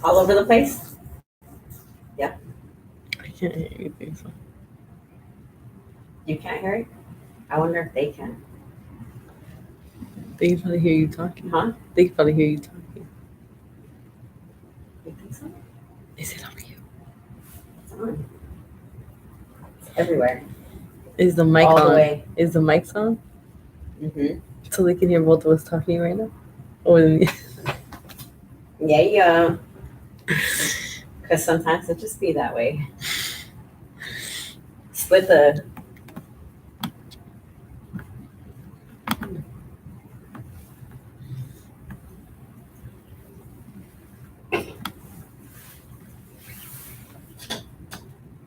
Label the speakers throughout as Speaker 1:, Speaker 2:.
Speaker 1: All over the place? Yeah.
Speaker 2: I can't hear anything. So.
Speaker 1: You can't hear it? I wonder if they can.
Speaker 2: They can probably hear you talking.
Speaker 1: Huh?
Speaker 2: They can probably hear you talking.
Speaker 1: You think so?
Speaker 2: Is it on you?
Speaker 1: It's on. It's everywhere.
Speaker 2: Is the mic
Speaker 1: All the
Speaker 2: on?
Speaker 1: way.
Speaker 2: Is the mic on?
Speaker 1: Mm-hmm.
Speaker 2: So they can hear both of us talking right now? Or
Speaker 1: Yeah. Because sometimes it just be that way. Split the.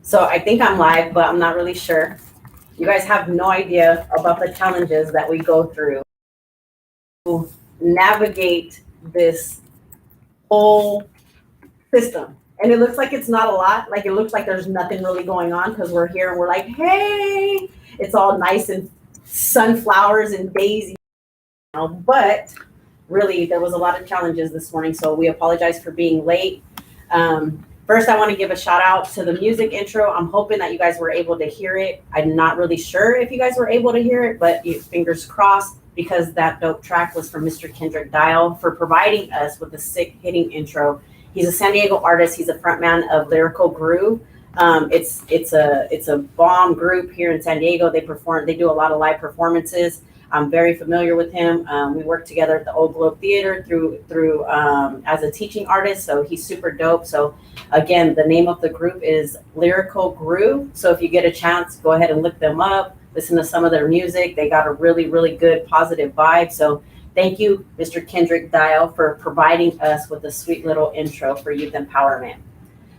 Speaker 1: So I think I'm live, but I'm not really sure. You guys have no idea about the challenges that we go through to navigate this whole system. And it looks like it's not a lot. Like it looks like there's nothing really going on because we're here and we're like, hey, it's all nice and sunflowers and daisies. But really, there was a lot of challenges this morning. So we apologize for being late. First, I want to give a shout out to the music intro. I'm hoping that you guys were able to hear it. I'm not really sure if you guys were able to hear it, but fingers crossed, because that dope track was from Mr. Kendrick Dial for providing us with a sick hitting intro. He's a San Diego artist. He's a frontman of Lyrical Groove. It's a bomb group here in San Diego. They do a lot of live performances. I'm very familiar with him. We worked together at the Old Globe Theater through as a teaching artist. So he's super dope. So again, the name of the group is Lyrical Groove. So if you get a chance, go ahead and look them up. Listen to some of their music. They got a really, really good positive vibe. So thank you, Mr. Kendrick Dial, for providing us with a sweet little intro for youth empowerment.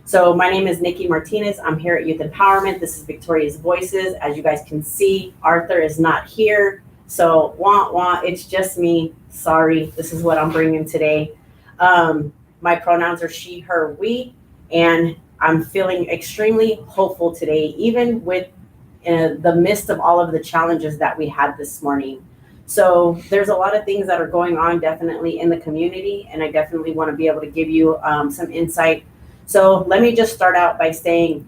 Speaker 1: So my name is Nikki Martinez. I'm here at Youth Empowerment. This is Victoria's Voices. As you guys can see, Arthur is not here. So it's just me. Sorry, this is what I'm bringing today. My pronouns are she, her, we, and I'm feeling extremely hopeful today, even with the midst of all of the challenges that we had this morning. So there's a lot of things that are going on definitely in the community, and I definitely want to be able to give you some insight. So let me just start out by saying,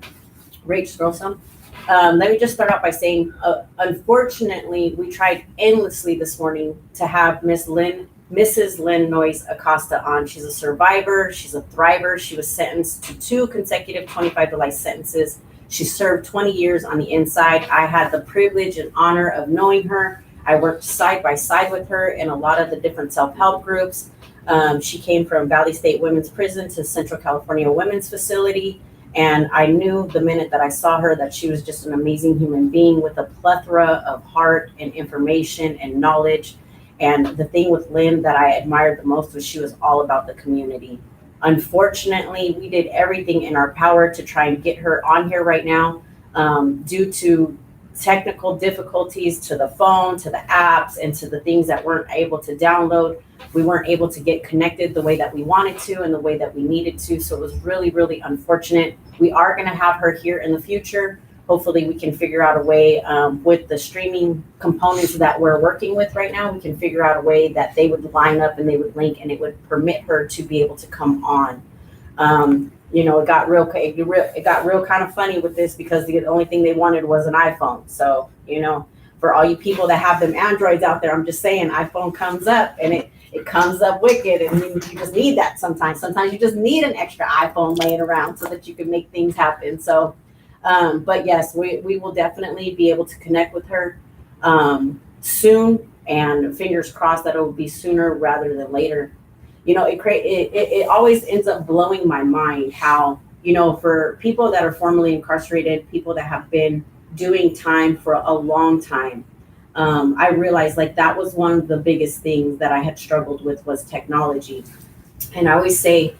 Speaker 1: Rach, scroll some. Let me just start out by saying, unfortunately, we tried endlessly this morning to have Mrs. Lynn Noyes Acosta on. She's a survivor. She's a thriver. She was sentenced to 2 consecutive 25 to life sentences. She served 20 years on the inside. I had the privilege and honor of knowing her. I worked side by side with her in a lot of the different self-help groups. She came from Valley State Women's Prison to Central California Women's Facility. And I knew the minute that I saw her that she was just an amazing human being with a plethora of heart and information and knowledge. And the thing with Lynn that I admired the most was she was all about the community. Unfortunately, we did everything in our power to try and get her on here right now, due to technical difficulties to the phone, to the apps, and to the things that weren't able to download. We weren't able to get connected the way that we wanted to and the way that we needed to. So it was really, really unfortunate. We are going to have her here in the future. Hopefully we can figure out a way with the streaming components that we're working with right now. We can figure out a way that they would line up and they would link and it would permit her to be able to come on. It got real kind of funny with this because the only thing they wanted was an iPhone. So, for all you people that have them Androids out there, I'm just saying iPhone comes up and it comes up wicked, and you just need that sometimes. Sometimes you just need an extra iPhone laying around so that you can make things happen. So, but yes, we will definitely be able to connect with her soon, and fingers crossed that it will be sooner rather than later. It always ends up blowing my mind how, for people that are formerly incarcerated, people that have been doing time for a long time, I realized like that was one of the biggest things that I had struggled with was technology. And I always say,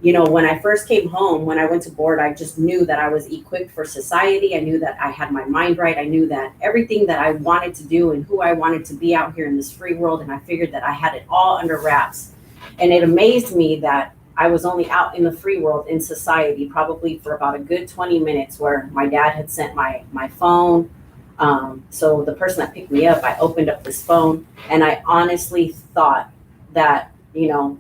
Speaker 1: when I first came home, when I went to board, I just knew that I was equipped for society. I knew that I had my mind right. I knew that everything that I wanted to do and who I wanted to be out here in this free world. And I figured that I had it all under wraps. And it amazed me that I was only out in the free world in society, probably for about a good 20 minutes, where my dad had sent my phone. So the person that picked me up, I opened up this phone and I honestly thought that,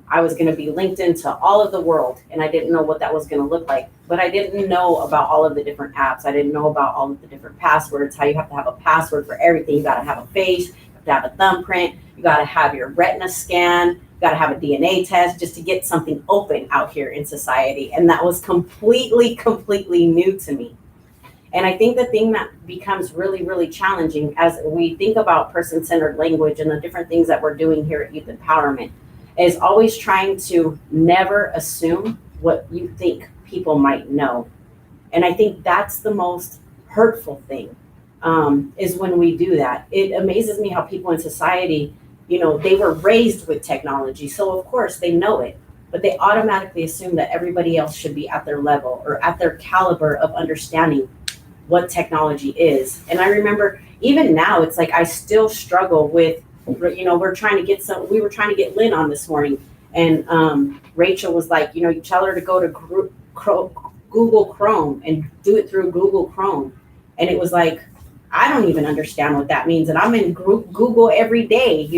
Speaker 1: I was going to be linked into all of the world, and I didn't know what that was going to look like. But I didn't know about all of the different apps. I didn't know about all of the different passwords, how you have to have a password for everything. You got to have a face, you have to have a thumbprint, you got to have your retina scan, you got to have a DNA test just to get something open out here in society. And that was completely new to me. And I think the thing that becomes really, really challenging as we think about person-centered language and the different things that we're doing here at Youth Empowerment is always trying to never assume what you think people might know. And I think that's the most hurtful thing, is when we do that. It amazes me how people in society, they were raised with technology. So of course they know it, but they automatically assume that everybody else should be at their level or at their caliber of understanding what technology is. And I remember even now, it's like I still struggle with, we were trying to get Lynn on this morning, and Rachel was like, you tell her to go to Google Chrome and do it through Google Chrome. And it was like, I don't even understand what that means. And I'm in Google every day,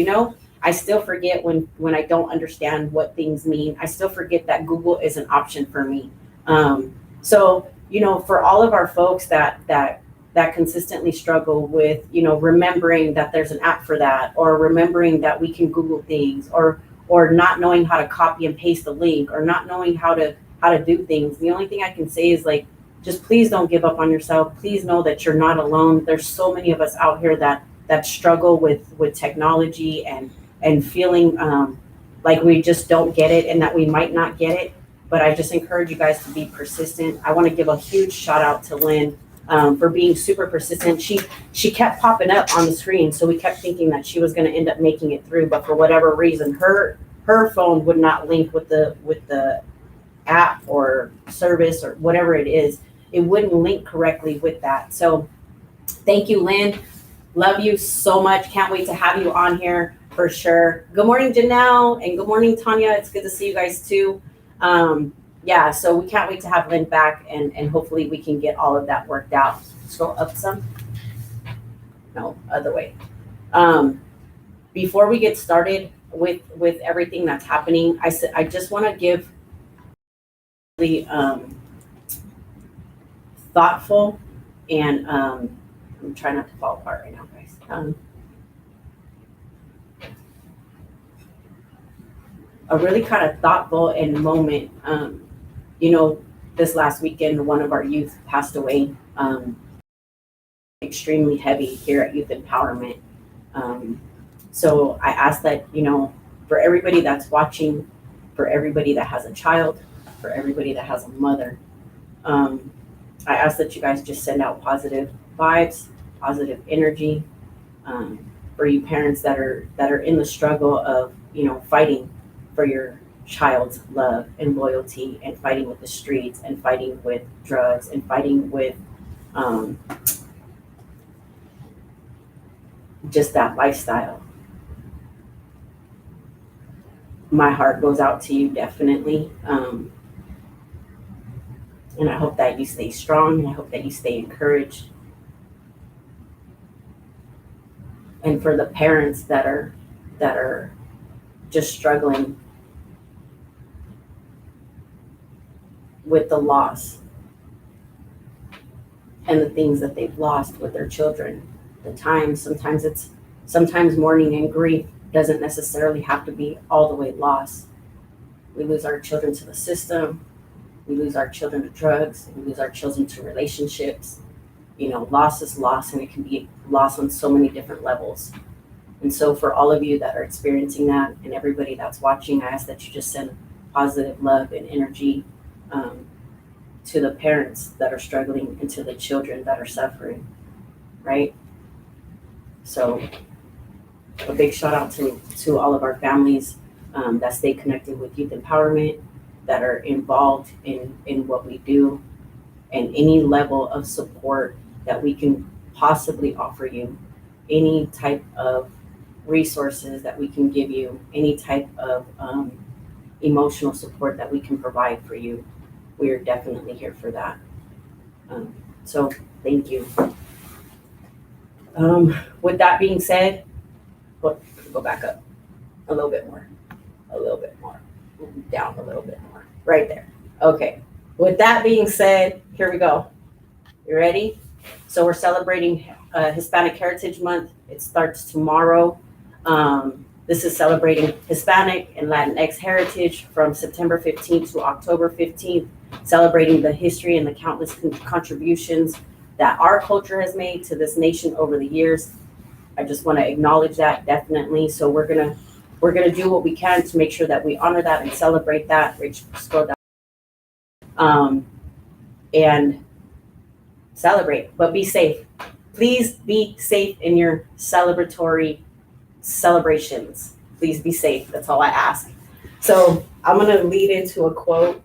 Speaker 1: I still forget when I don't understand what things mean. I still forget that Google is an option for me. So, for all of our folks that consistently struggle with, remembering that there's an app for that, or remembering that we can Google things, or not knowing how to copy and paste the link, or not knowing how to do things. The only thing I can say is just please don't give up on yourself. Please know that you're not alone. There's so many of us out here that struggle with technology and feeling like we just don't get it and that we might not get it. But I just encourage you guys to be persistent. I want to give a huge shout out to Lynn for being super persistent. She kept popping up on the screen, so we kept thinking that she was going to end up making it through. But for whatever reason, her phone would not link with the app or service or whatever it is. It wouldn't link correctly with that. So thank you, Lynn. Love you so much. Can't wait to have you on here for sure. Good morning, Janelle, and good morning, Tanya. It's good to see you guys too. So we can't wait to have Lynn back, and hopefully we can get all of that worked out. Scroll up some. No, other way. Before we get started with everything that's happening, I just want to give really thoughtful and I'm trying not to fall apart right now, guys. A really kind of thoughtful and moment. This last weekend, one of our youth passed away. Extremely heavy here at Youth Empowerment. So I ask that, for everybody that's watching, for everybody that has a child, for everybody that has a mother, I ask that you guys just send out positive vibes, positive energy, for you parents that are in the struggle of, fighting for your child's love and loyalty, and fighting with the streets, and fighting with drugs, and fighting with just that lifestyle. My heart goes out to you, definitely. And I hope that you stay strong, and I hope that you stay encouraged. And for the parents that are just struggling with the loss and the things that they've lost with their children, sometimes mourning and grief doesn't necessarily have to be all the way lost. We lose our children to the system, we lose our children to drugs, we lose our children to relationships. Loss is loss, and it can be loss on so many different levels. And so for all of you that are experiencing that, and everybody that's watching, I ask that you just send positive love and energy to the parents that are struggling and to the children that are suffering, right? So a big shout out to all of our families that stay connected with Youth Empowerment, that are involved in what we do, and any level of support that we can possibly offer you, any type of resources that we can give you, any type of emotional support that we can provide for you. We are definitely here for that. So thank you. With that being said, go back up a little bit more, a little bit. Down a little bit more. Right there. Okay. With that being said, here we go. You ready? So we're celebrating Hispanic Heritage Month. It starts tomorrow. This is celebrating Hispanic and Latinx heritage from September 15th to October 15th, celebrating the history and the countless contributions that our culture has made to this nation over the years. I just want to acknowledge that definitely. So we're gonna do what we can to make sure that we honor that and celebrate that. Rich, scroll down. And celebrate, but be safe. Please be safe in your celebratory celebrations. Please be safe. That's all I ask. So I'm gonna lead into a quote.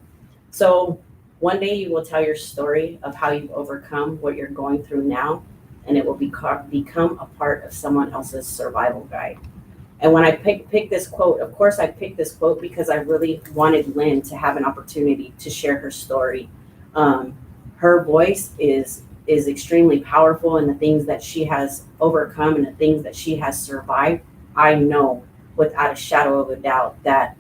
Speaker 1: So one day you will tell your story of how you've overcome what you're going through now, and it will become a part of someone else's survival guide. And when I picked this quote, of course I picked this quote because I really wanted Lynn to have an opportunity to share her story. Her voice is extremely powerful, and the things that she has overcome and the things that she has survived, I know without a shadow of a doubt that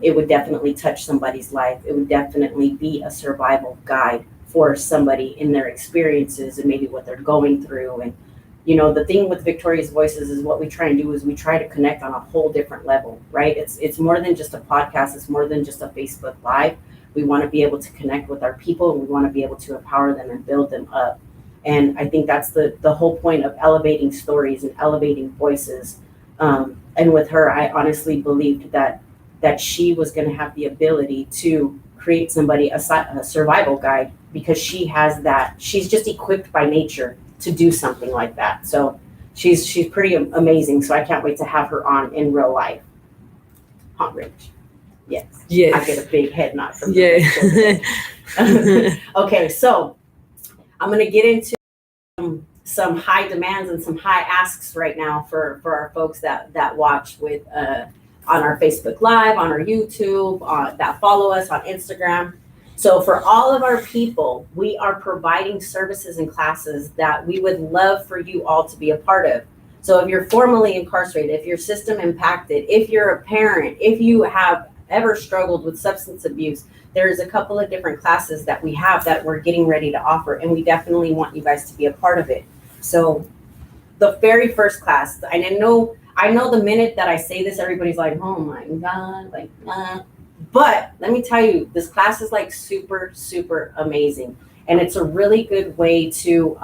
Speaker 1: it would definitely touch somebody's life. It would definitely be a survival guide for somebody in their experiences and maybe what they're going through. And you know, the thing with Victoria's Voices is what we try and do is we try to connect on a whole different level, right? It's more than just a podcast. It's more than just a Facebook Live. We want to be able to connect with our people, and we want to be able to empower them and build them up. And I think that's the whole point of elevating stories and elevating voices. And with her, I honestly believed that she was going to have the ability to create somebody a survival guide, because she has that. She's just equipped by nature to do something like that. So she's pretty amazing. So I can't wait to have her on in real life. Hot Rich. Yes.
Speaker 2: Yes.
Speaker 1: I get a big head nod from
Speaker 2: Yeah.
Speaker 1: Okay, so I'm gonna get into some high demands and some high asks right now for our folks that watch with on our Facebook Live, on our YouTube, that follow us on Instagram. So for all of our people, we are providing services and classes that we would love for you all to be a part of. So if you're formerly incarcerated, if your system impacted, if you're a parent, if you have ever struggled with substance abuse, there's a couple of different classes that we have that we're getting ready to offer, and we definitely want you guys to be a part of it. So the very first class, and I know the minute that I say this, everybody's like, oh my God, like, but let me tell you, this class is like super, super amazing. And it's a really good way to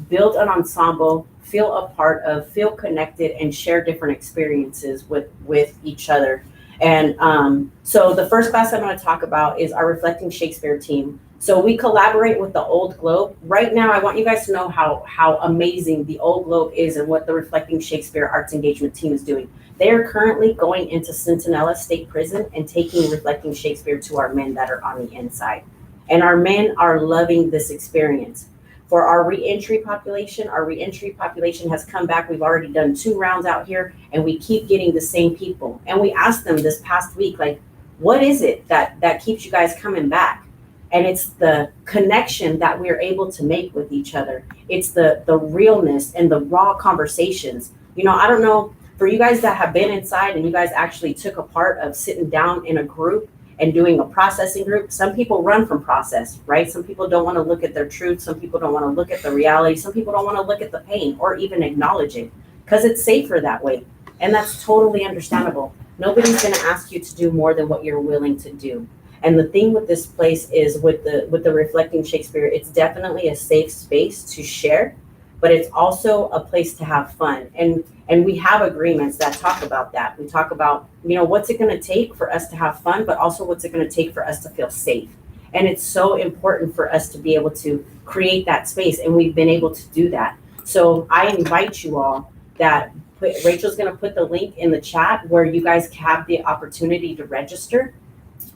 Speaker 1: build an ensemble, feel a part of, feel connected, and share different experiences with each other. And so the first class I'm going to talk about is our Reflecting Shakespeare team. So we collaborate with the Old Globe. Right now, I want you guys to know how amazing the Old Globe is and what the Reflecting Shakespeare Arts Engagement team is doing. They are currently going into Centinela State Prison and taking Reflecting Shakespeare to our men that are on the inside. And our men are loving this experience. For our reentry population has come back. We've already done 2 rounds out here, and we keep getting the same people. And we asked them this past week, like, what is it that keeps you guys coming back? And it's the connection that we're able to make with each other. It's the realness and the raw conversations. You know, I don't know, for you guys that have been inside and you guys actually took a part of sitting down in a group and doing a processing group, some people run from process, right? Some people don't want to look at their truth. Some people don't want to look at the reality. Some people don't want to look at the pain or even acknowledge it because it's safer that way. And that's totally understandable. Nobody's going to ask you to do more than what you're willing to do. And the thing with this place is with the Reflecting Shakespeare, it's definitely a safe space to share, but it's also a place to have fun. And we have agreements that talk about that. We talk about, you know, what's it going to take for us to have fun, but also what's it going to take for us to feel safe. And it's so important for us to be able to create that space. And we've been able to do that. So I invite you all that Rachel's going to put the link in the chat where you guys have the opportunity to register.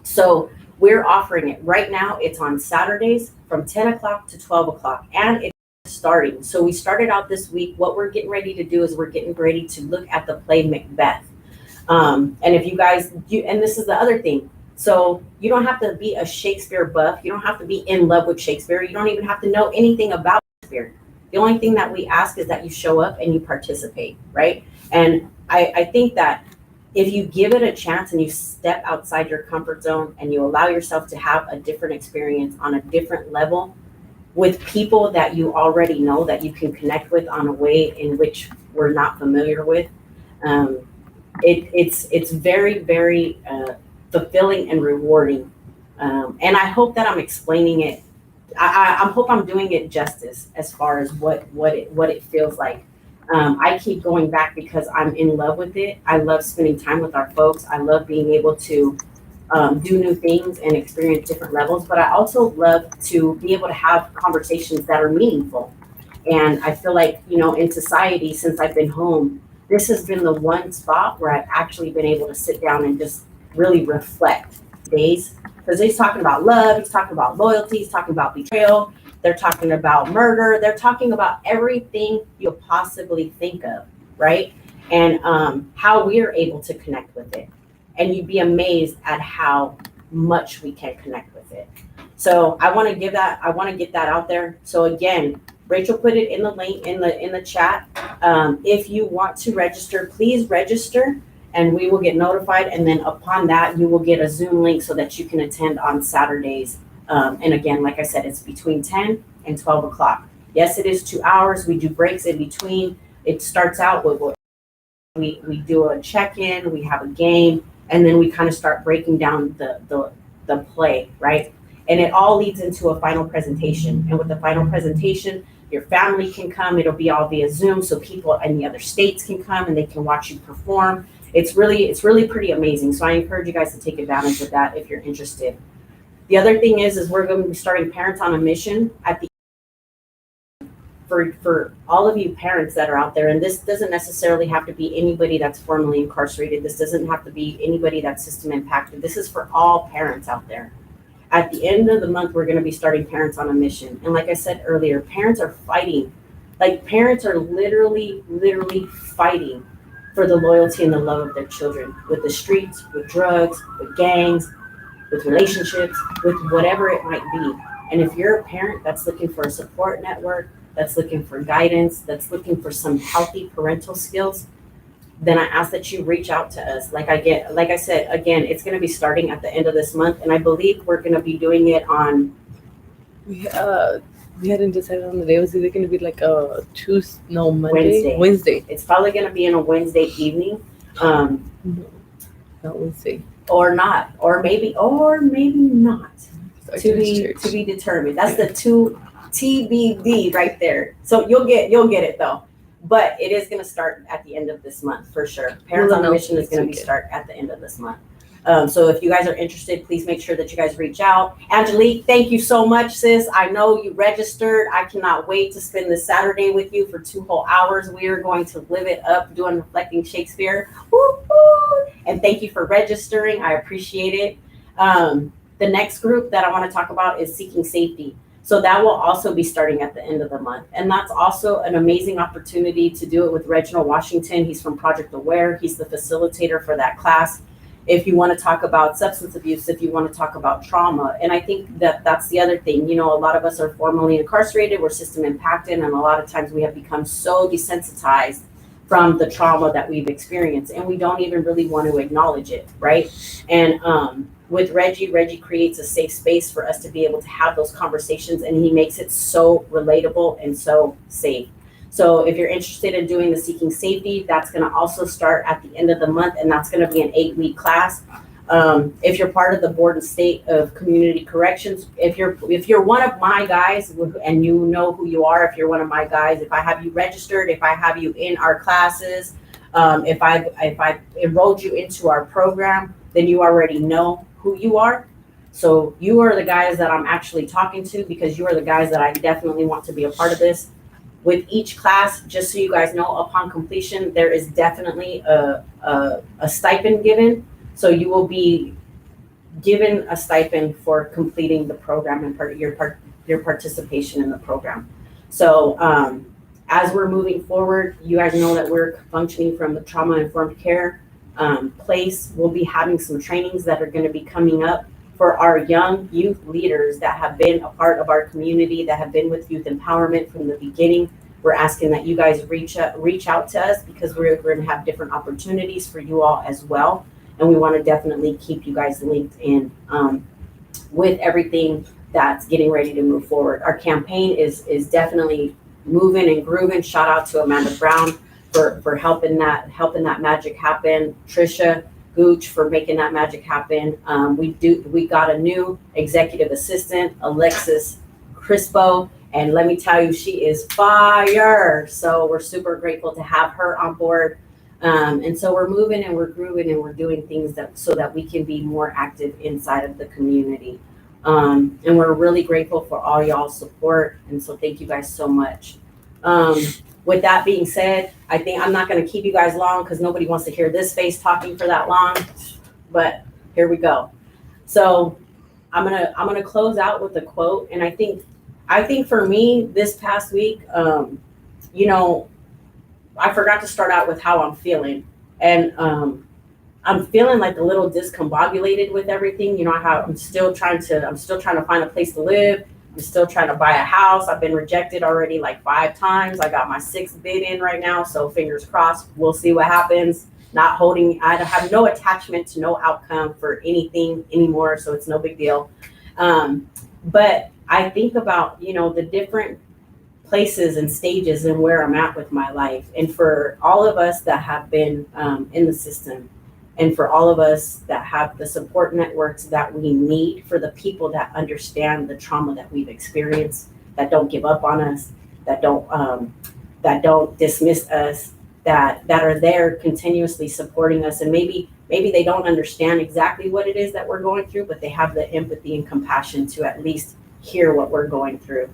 Speaker 1: So we're offering it right now. It's on Saturdays from 10 o'clock to 12 o'clock. And it's starting. So we started out this week. What we're getting ready to do is we're getting ready to look at the play Macbeth. And if you guys, and this is the other thing. So you don't have to be a Shakespeare buff. You don't have to be in love with Shakespeare. You don't even have to know anything about Shakespeare. The only thing that we ask is that you show up and you participate, right? And I think that if you give it a chance and you step outside your comfort zone and you allow yourself to have a different experience on a different level with people that you already know that you can connect with on a way in which we're not familiar with, um, it's very, very fulfilling and rewarding. And I hope that I'm explaining it. I hope I'm doing it justice as far as what it feels like. I keep going back because I'm in love with it. I love spending time with our folks. I love being able to do new things and experience different levels. But I also love to be able to have conversations that are meaningful. And I feel like, in society, since I've been home, this has been the one spot where I've actually been able to sit down and just really reflect days. Because he's talking about love, he's talking about loyalty, he's talking about betrayal, they're talking about murder, they're talking about everything you'll possibly think of, right? And how we're able to connect with it. And you'd be amazed at how much we can connect with it. So I want to get that out there. So again, Rachel put it in the link in the chat. If you want to register, please register and we will get notified. And then upon that, you will get a Zoom link so that you can attend on Saturdays. And again, like I said, it's between 10 and 12 o'clock. Yes, it is 2 hours. We do breaks in between. It starts out with we do a check-in, we have a game, and then we kind of start breaking down the play, right? And it all leads into a final presentation. And with the final presentation, your family can come. It'll be all via Zoom, so people in the other states can come and they can watch you perform. It's really pretty amazing. So I encourage you guys to take advantage of that if you're interested. The other thing is we're going to be starting Parents on a Mission at the for all of you parents that are out there, and this doesn't necessarily have to be anybody that's formerly incarcerated. This doesn't have to be anybody that's system impacted. This is for all parents out there. At the end of the month, we're going to be starting Parents on a Mission. And like I said earlier, parents are fighting. Like parents are literally fighting for the loyalty and the love of their children with the streets, with drugs, with gangs, with relationships, with whatever it might be. And if you're a parent that's looking for a support network, that's looking for guidance, that's looking for some healthy parental skills, then I ask that you reach out to us. Like I said, again, it's going to be starting at the end of this month, and I believe we're going to be doing it on.
Speaker 2: We hadn't decided on the day. Was either going to be like a Monday, Wednesday.
Speaker 1: It's probably going to be on a Wednesday evening.
Speaker 2: No, not Wednesday.
Speaker 1: Or not, or maybe not. To be determined. That's the two TBD right there. So you'll get it though. But it is going to start at the end of this month for sure. Parents on a Mission is going to start at the end of this month. So if you guys are interested, please make sure that you guys reach out. Angelique, thank you so much, sis. I know you registered. I cannot wait to spend this Saturday with you for 2 whole hours. We are going to live it up doing Reflecting Shakespeare. Woo-hoo! And thank you for registering. I appreciate it. The next group that I want to talk about is Seeking Safety. So that will also be starting at the end of the month. And that's also an amazing opportunity to do it with Reginald Washington. He's from Project Aware. He's the facilitator for that class. If you want to talk about substance abuse, if you want to talk about trauma. And I think that that's the other thing. A lot of us are formerly incarcerated, we're system impacted, and a lot of times we have become so desensitized from the trauma that we've experienced, and we don't even really want to acknowledge it, right? And with Reggie creates a safe space for us to be able to have those conversations, and he makes it so relatable and so safe. So if you're interested in doing the Seeking Safety, that's going to also start at the end of the month, and that's going to be an 8-week class. If you're part of the Board and State of Community Corrections, if you're one of my guys, and you know who you are, if you're one of my guys, if I have you registered, if I have you in our classes, if I enrolled you into our program, then you already know who you are. So you are the guys that I'm actually talking to, because you are the guys that I definitely want to be a part of this. With each class, just so you guys know, upon completion, there is definitely a stipend given. So you will be given a stipend for completing the program and your participation in the program. So as we're moving forward, you guys know that we're functioning from the trauma-informed care place. We'll be having some trainings that are going to be coming up for our young youth leaders that have been a part of our community, that have been with youth empowerment from the beginning. We're asking that you guys reach out to us, because we're going to have different opportunities for you all as well. And we want to definitely keep you guys linked in with everything that's getting ready to move forward. Our campaign is definitely moving and grooving. Shout out to Amanda Brown for helping that magic happen. Trisha Gooch for making that magic happen. We got a new executive assistant, Alexis Crispo, and let me tell you, she is fire. So we're super grateful to have her on board. And so we're moving and we're grooving and we're doing things so that we can be more active inside of the community. And we're really grateful for all y'all's support. And so thank you guys so much. With that being said, I think I'm not going to keep you guys long, because nobody wants to hear this face talking for that long. But here we go. So I'm gonna close out with a quote. And I think for me this past week, I forgot to start out with how I'm feeling, and I'm feeling like a little discombobulated with everything. I'm still trying to find a place to live. I'm still trying to buy a house. I've been rejected already like 5 times. I got my 6th bid in right now, so fingers crossed. We'll see what happens. I have no attachment to no outcome for anything anymore, so it's no big deal. But I think about, the different places and stages and where I'm at with my life. And for all of us that have been in the system, and for all of us that have the support networks that we need, for the people that understand the trauma that we've experienced, that don't give up on us, that don't dismiss us, that are there continuously supporting us. And maybe they don't understand exactly what it is that we're going through, but they have the empathy and compassion to at least hear what we're going through.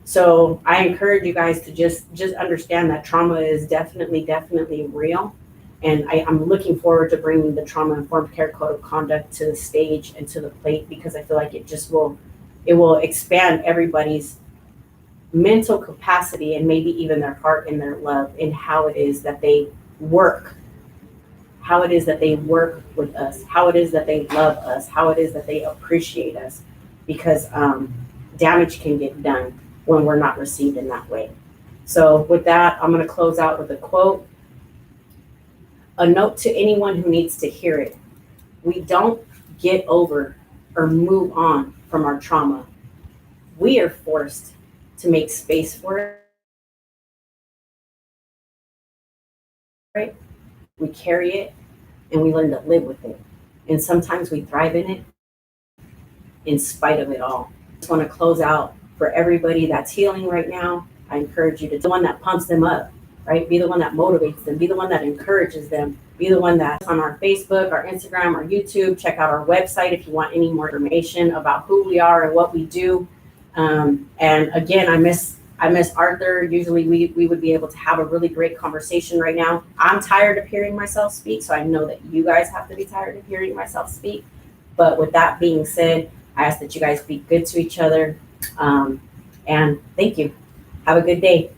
Speaker 1: So I encourage you guys to just understand that trauma is definitely real. And I'm looking forward to bringing the Trauma-Informed Care Code of Conduct to the stage and to the plate, because I feel like it will expand everybody's mental capacity, and maybe even their heart and their love, in how it is that they work with us, how it is that they love us, how it is that they appreciate us, because damage can get done when we're not received in that way. So with that, I'm going to close out with a quote. A note to anyone who needs to hear it: we don't get over or move on from our trauma. We are forced to make space for it. Right? We carry it and we learn to live with it. And sometimes we thrive in it in spite of it all. I just want to close out for everybody that's healing right now. I encourage you to be the one that pumps them up, right? Be the one that motivates them. Be the one that encourages them. Be the one that's on our Facebook, our Instagram, our YouTube. Check out our website if you want any more information about who we are and what we do. And again, I miss Arthur. Usually we would be able to have a really great conversation right now. I'm tired of hearing myself speak, so I know that you guys have to be tired of hearing myself speak. But with that being said, I ask that you guys be good to each other. And thank you. Have a good day.